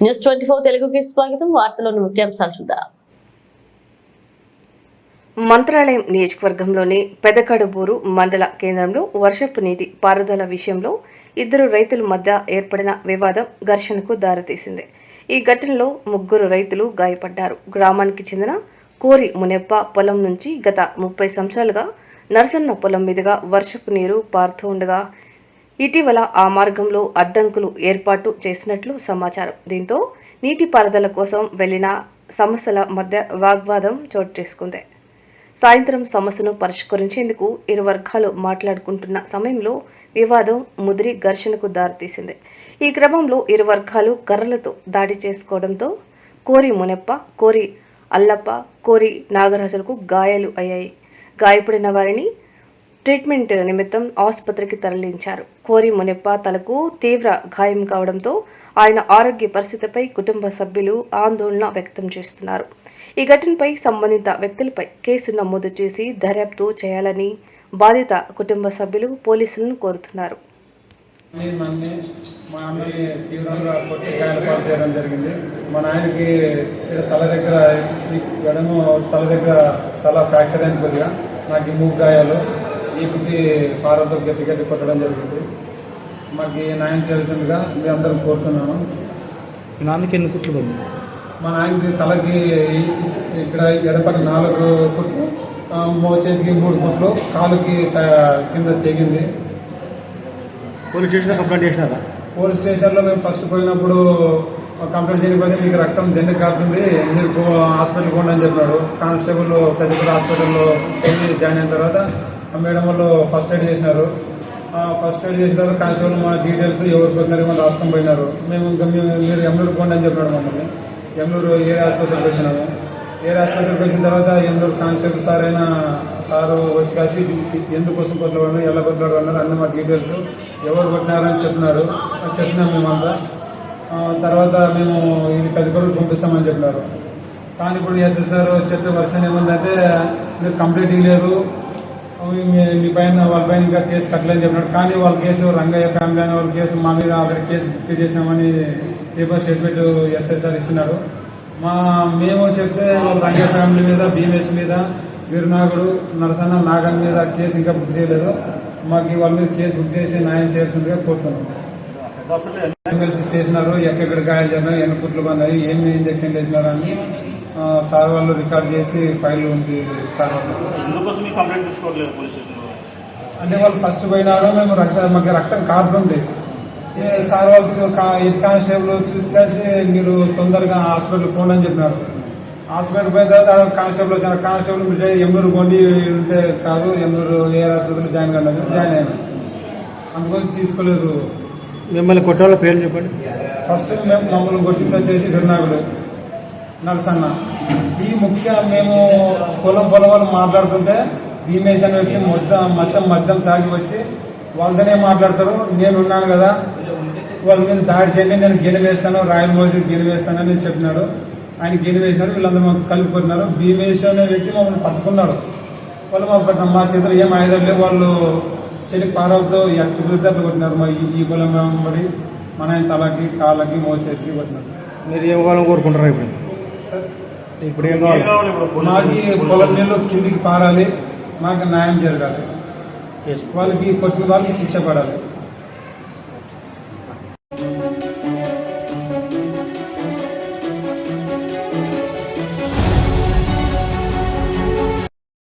News 24 తెలుగుకి స్వాగతం. వార్తలోని ముఖ్యాంశాలు చూద్దాం. మంత్రాలయం నియోజకవర్గంలోని పెదకడుబూరు మండల కేంద్రంలో వర్షపు నీటి పారుదల విషయంలో ఇద్దరు రైతుల మధ్య ఏర్పడిన వివాదం ఘర్షణకు దారితీసింది. ఈ ఘటనలో ముగ్గురు రైతులు గాయపడ్డారు. గ్రామానికి చెందిన కోరి మునెప్ప పొలం నుంచి గత 30 సంవత్సరాలుగా నరసన్న పొలం మీదుగా వర్షపు నీరు పారుతూ ఉండగా ఇటీవల ఆ మార్గంలో అడ్డంకులు ఏర్పాటు చేసినట్లు సమాచారం. దీంతో నీటిపారుదల కోసం వెళ్లిన సమస్యల మధ్య వాగ్వాదం చోటు చేసుకుంది. సాయంత్రం సమస్యను పరిష్కరించేందుకు ఇరు వర్గాలు మాట్లాడుకుంటున్న సమయంలో వివాదం ముదిరి ఘర్షణకు దారితీసింది. ఈ క్రమంలో ఇరు వర్గాలు కర్రలతో దాడి చేసుకోవడంతో కోరి మునెప్ప, కోరి అల్లప్ప, కోరి నాగరాజులకు గాయాలు అయ్యాయి. గాయపడిన వారిని ట్రీట్మెంట్ నిమిత్తం ఆసుపత్రికి తరలించారు. కోరి మునెప్ప తలకు తీవ్ర గాయం కావడంతో ఆయన ఆరోగ్య పరిస్థితిపై కుటుంబ సభ్యులు ఆందోళన వ్యక్తం చేస్తున్నారు. ఈ ఘటనపై సంబంధిత వ్యక్తులపై కేసు నమోదు చేసి దర్యాప్తు చేయాలని బాధిత కుటుంబ సభ్యులు పోలీసులను కోరుతున్నారు. మా అన్నని తీవ్రంగా కొట్టి గాయాలు చేయడం జరిగింది. మా నాయనకి తల దగ్గర ఎడమ తల దగ్గర తల ఫ్రాక్చర్ అయింది. కొద్దిగా నాకు మూడు గాయాలు, ఈపుకి పారతో గట్టి కొట్టడం జరిగింది. మాకు న్యాయం చేయాల్సిందిగా మీ అందరం కోరుతున్నాము. నాన్నకి ఎన్ని కుట్లు పడింది? మా నాయనకి తలకి ఇక్కడ ఎడపకి 4 కుట్లు, చేతికి 3 కుట్లు, కాలుకి కింద తెగింది. పోలీస్ స్టేషన్లో కంప్లైంట్ చేసినారా? పోలీస్ స్టేషన్లో మేము ఫస్ట్ పోయినప్పుడు కంప్లైంట్ చేయకపోతే మీకు రక్తం దెండి కారుతుంది, మీరు హాస్పిటల్కి పోండి అని చెప్పినాడు. కానిస్టేబుల్ పెద్దపల్లి హాస్పిటల్లో వెళ్ళి జాయిన్ అయిన తర్వాత మేడం వాళ్ళు ఫస్ట్ ఎయిడ్ చేసినారు. ఫస్ట్ ఎయిడ్ చేసిన తర్వాత కానిస్టేబుల్ మా డీటెయిల్స్ ఎవరికి పోతున్నారు ఏమో రాసుకొని పోయినారు. మేము ఇంకా మీరు ఎమ్నూరు పోండి అని చెప్పినాడు మమ్మల్ని. ఎమ్నూరు ఏరియా ఆసుపత్రికి వచ్చినాము. ఏరియా ఆసుపత్రికి వచ్చిన తర్వాత ఎమ్నూరు కానిస్టేబుల్ సారు వచ్చి కాసి ఎందుకోసం కొట్లాడు ఎలా కొట్లాడు అన్నారు. అన్ని మా డీటెయిల్స్ ఎవరు కొట్టినారని చెప్పినారు. చెప్పినాం మేమంతా. తర్వాత మేము ఇది 10 కోట్లు పంపిస్తామని చెప్పినారు. కానీ ఇప్పుడు ఎస్ఎస్ఆర్ చెప్పే వర్షన్ ఏముందంటే మీరు కంప్లీట్ లేదు, మీ పైన వాళ్ళ పైన ఇంకా కేసు కట్టలేని చెప్పినాడు. కానీ వాళ్ళ కేసు రంగయ్య ఫ్యామిలీ అనే వాళ్ళ కేసు మా మీద అక్కడ కేసు బుక్ చేసామని పేపర్ స్టేట్మెంట్ ఎస్ఎస్ఆర్ ఇస్తున్నాడు. మేము చెప్తే రంగయ్య ఫ్యామిలీ మీద, భీమేష్ మీద, వీరునాగుడు, నరసన్న, నాగన్ మీద కేసు ఇంకా బుక్ చేయలేదు. మాకు వాళ్ళ మీద కేసు బుక్ చేసి న్యాయం చేయాల్సిందిగా కోరుతున్నాం. ఎమ్మెల్సీ చేసినారు, ఎక్కడెక్కడ గాయాలు చేసినారు, ఎన్ని కుట్లు పడినాయి, ఏమి ఇంజక్షన్ వేసినారు అని సార్ వాళ్ళు రికార్డ్ చేసి ఫైల్ ఉంది. సార్ అంటే వాళ్ళు ఫస్ట్ పోయినారు, మేము మాకు రక్తం కారుతుంది. సార్ వాళ్ళు హెడ్ కానిస్టేబుల్ చూసి కాసి మీరు తొందరగా హాస్పిటల్ పోండి అని చెప్పినారు. హాస్పిటల్ పోయిన తర్వాత కానిస్టేబుల్ వచ్చిన కానిస్టేబుల్ మీరు ఎమ్నూరు కొండి ఉంటే కాదు, ఎమ్నూరు ఏ హాస్పిటల్ జాయిన్ కాలేదు, జాయిన్ అయ్యాను. అందుకోసం తీసుకోలేదు. మిమ్మల్ని కొట్టే వాళ్ళ పేర్లు చెప్పండి. ఫస్ట్ మేము మమ్మల్ని కొట్టింది వచ్చేసి విరునాగుడు, నరసన్న. ఈ మేము పొలం వాళ్ళు మాట్లాడుతుంటే భీమేష్ అని వచ్చి మద్యం తాగి వచ్చి వాళ్ళతోనే మాట్లాడతారు. నేను ఉన్నాను కదా, వాళ్ళ మీద దాడి చేయండి, నేను గిన్నె వేస్తాను, రాయల్ మోసి గిన్నె వేస్తానని నేను చెప్పినాడు. ఆయన గిన్నె వేసినారు, వీళ్ళందరూ మాకు కలిపిపోతున్నారు. భీమేష్ అనే వ్యక్తి మమ్మల్ని పట్టుకున్నాడు. వాళ్ళు మాకు మా చేతులు ఏం ఆయుధాలు లేవు. వాళ్ళు చెల్లి పారవతో కుదిరితే అట్లా కొట్టినారు. మా ఈ పొలం మరి మన ఆయన తలకి, కాళ్ళకి, చేతికి కొట్టినారు. మీరు ఏం కావాలని కోరుకుంటారా? ఇప్పుడు ఏం కావాలి? మాకు పొలం నీళ్ళు కిందికి పారాలి, మాకు న్యాయం జరగాలి, వాళ్ళకి కొట్టిన వాళ్ళకి శిక్ష పడాలి.